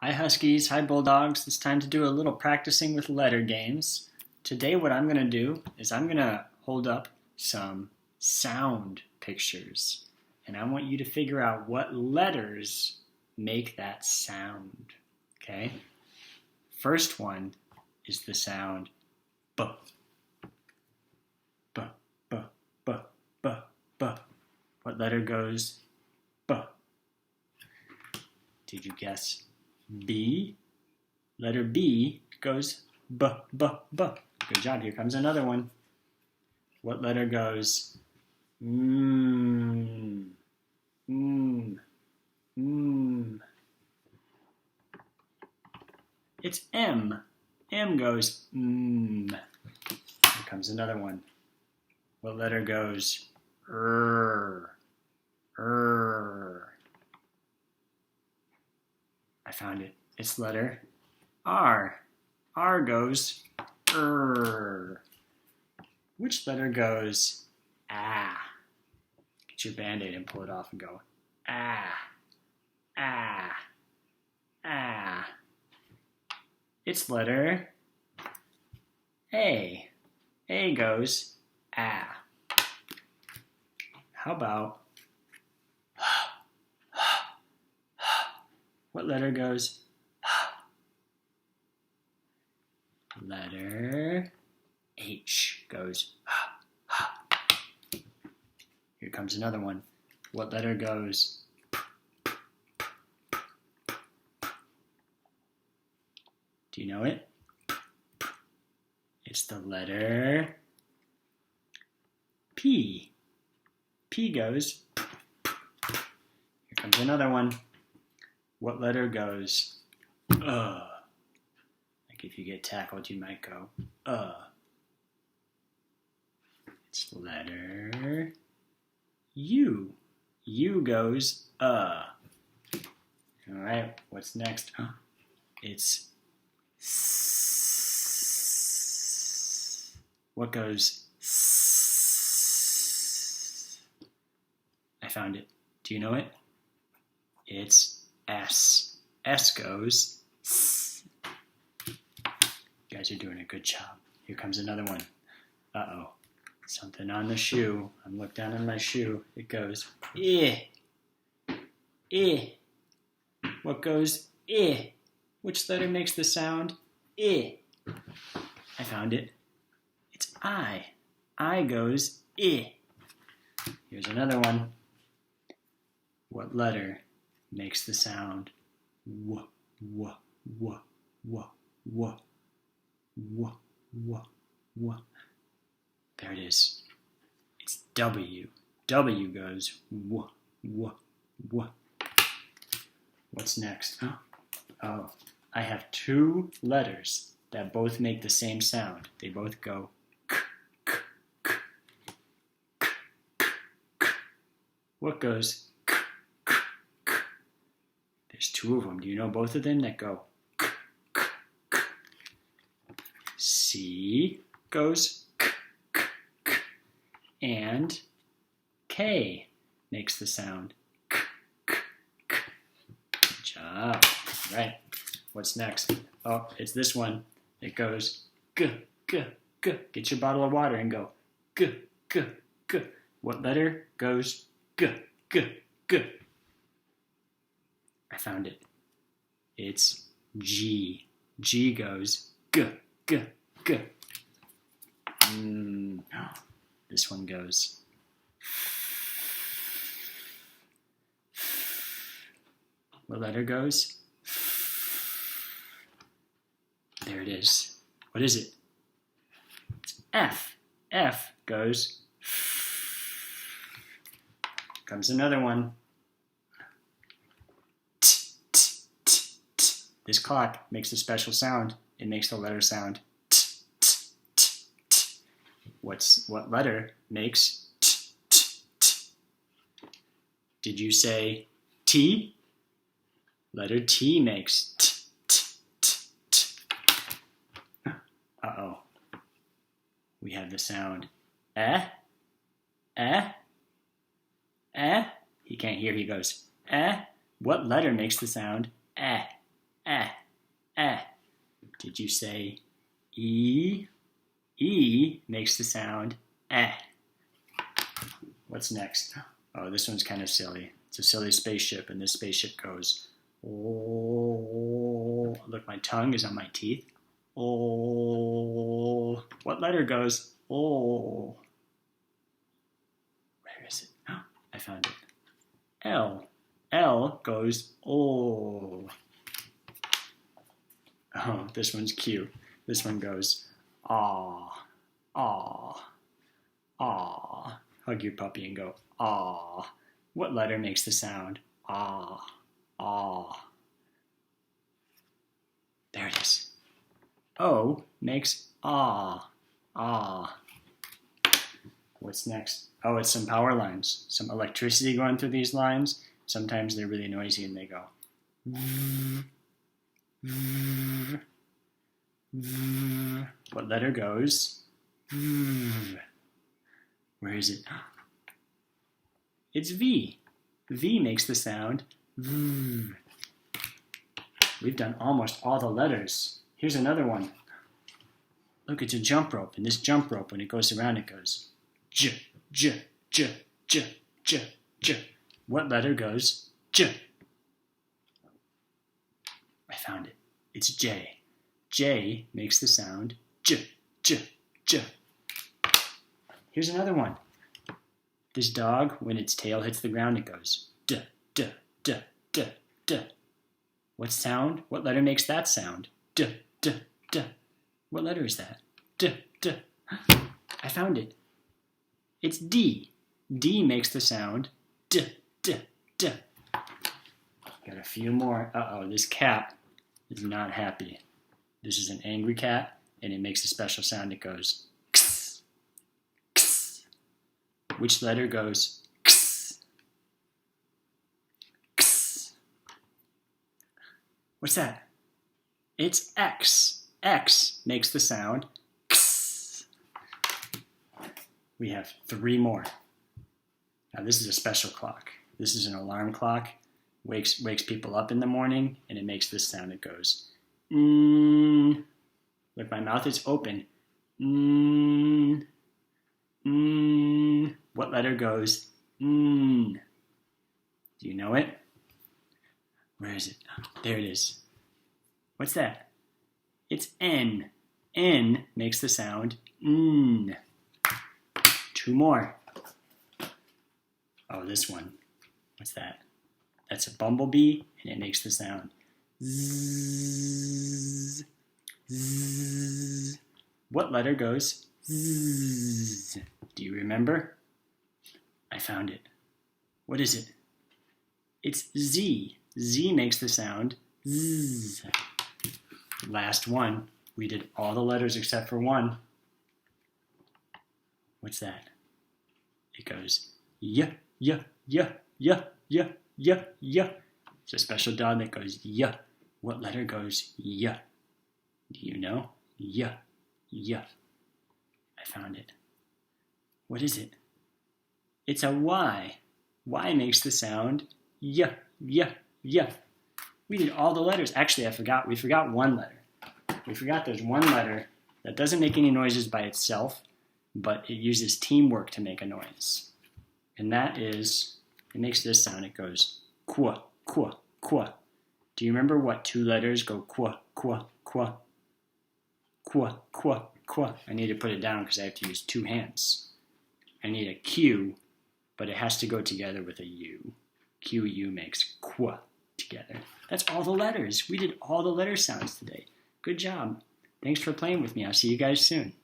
Hi Huskies, hi Bulldogs. It's time to do a little practicing with letter games. Today what I'm going to do is I'm going to hold up some sound pictures. And I want you to figure out what letters make that sound. Okay? First one is the sound B. B, B, B, B, B. What letter goes B? Did you guess B? Letter B goes B, B, B. Good job. Here comes another one. What letter goes mm, mm, mm? It's M. M goes mm. Here comes another one. What letter goes R? R. I found it. It's letter R. R goes R. Which letter goes ah? Get your Band-Aid and pull it off and go ah, ah, ah. It's letter A. A goes ah. How about what letter goes letter H goes Here comes another one. What letter goes Do you know it? It's the letter P. P goes Here comes another one. What letter goes Like if you get tackled, you might go It's letter U. U goes Alright, what's next? It's S. What goes S? I found it. Do you know it? It's S. S goes S. You guys are doing a good job. Here comes another one. Uh-oh. Something on the shoe. I'm looking down on my shoe. It goes eh. Eh. What goes eh? Which letter makes the sound eh? I found it. It's I. I goes eh. Here's another one. What letter makes the sound w, w, w, w, w, w, w, w? There it is. It's W. W goes w, w, w. What's next? Oh, I have two letters that both make the same sound. They both go k, k, k, k, k, k. What goes k, k, k? There's two of them. Do you know both of them that go k, k, k? C goes k, k, k. And K makes the sound k, k, k. Good job. All right. What's next? Oh, it's this one. It goes g, g, g. Get your bottle of water and go g, g, g. What letter goes g, g, g? I found it. It's G. G goes g, g, g. This one goes What letter goes? There it is. What is it? It's F. F goes Comes another one. T, t, t, t. This clock makes a special sound. It makes the letter sound t, t, t, t. What letter makes t, t, t? Did you say T? Letter T makes t, t, t, t. Uh-oh. We have the sound eh, eh, eh. He can't hear. He goes eh. What letter makes the sound eh, eh, eh. Did you say E? E makes the sound eh. What's next? Oh, this one's kind of silly. It's a silly spaceship, and this spaceship goes, oh. Look, my tongue is on my teeth. Oh. What letter goes, oh? Where is it? Oh, I found it. L. L goes, oh. Oh, this one's cute. This one goes, aw, aw, aw. Hug your puppy and go, aw. What letter makes the sound? Ah, ah. There it is. O makes ah, ah. What's next? Oh, it's some power lines. Some electricity going through these lines. Sometimes they're really noisy and they go. What letter goes? Where is it? It's V. V makes the sound V. We've done almost all the letters. Here's another one. Look, it's a jump rope, and this jump rope, when it goes around, it goes J, J, J, J, J, J. What letter goes J? I found it. It's J. J makes the sound J, J, J. Here's another one. This dog, when its tail hits the ground, it goes D, D, D, D, D. What sound? What letter makes that sound? D, D, D. What letter is that? D, D. I found it. It's D. D makes the sound D, D, D. Got a few more. Uh-oh, this cat is not happy. This is an angry cat, and it makes a special sound. It goes X, X. Which letter goes X? X. What's that? It's X. X makes the sound X. We have 3 more. Now this is a special clock. This is an alarm clock. Wakes people up in the morning, and it makes this sound. It goes Look, my mouth is open. What letter goes Do you know it? Where is it? There it is. What's that? It's N. N makes the sound N. 2 more. Oh, this one. What's that? That's a bumblebee, and it makes the sound Zzz. Zzz. What letter goes Zzz? Do you remember? I found it. What is it? It's Z. Z makes the sound Zzz. Last one. We did all the letters except for one. What's that? It goes Y, Y, Y, Y, Y, Y, Y. It's a special dog that goes Y. What letter goes Y? Do you know? Y, Y. I found it. What is it? It's a Y. Y makes the sound Y, Y, Y. We did all the letters. Actually, we forgot one letter. We forgot there's one letter that doesn't make any noises by itself, but it uses teamwork to make a noise. And that is, it makes this sound. It goes qua, qua, qua. Do you remember what 2 letters go qua, qua, qua? Qua, qua, qua. I need to put it down because I have to use 2 hands. I need a Q, but it has to go together with a U. Q, U makes qua together. That's all the letters. We did all the letter sounds today. Good job. Thanks for playing with me. I'll see you guys soon.